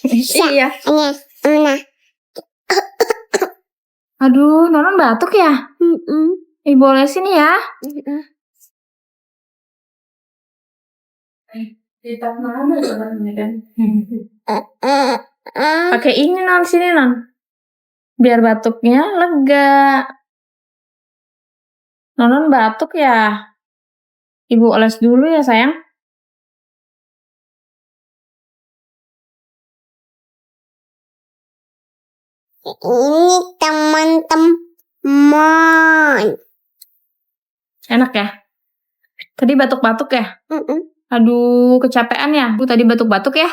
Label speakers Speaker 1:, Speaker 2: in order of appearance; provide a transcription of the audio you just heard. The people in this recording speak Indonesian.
Speaker 1: Iya. Aduh, Nonon batuk ya? Ibu olesin ya. Kita mana kan? Pakai ini Non, sini Non. Biar batuknya lega. Nonon batuk ya? Ibu oles dulu ya sayang.
Speaker 2: Ini teman-teman.
Speaker 1: Enak ya? Tadi batuk-batuk ya? Aduh, kecapean ya? Bu tadi batuk-batuk ya?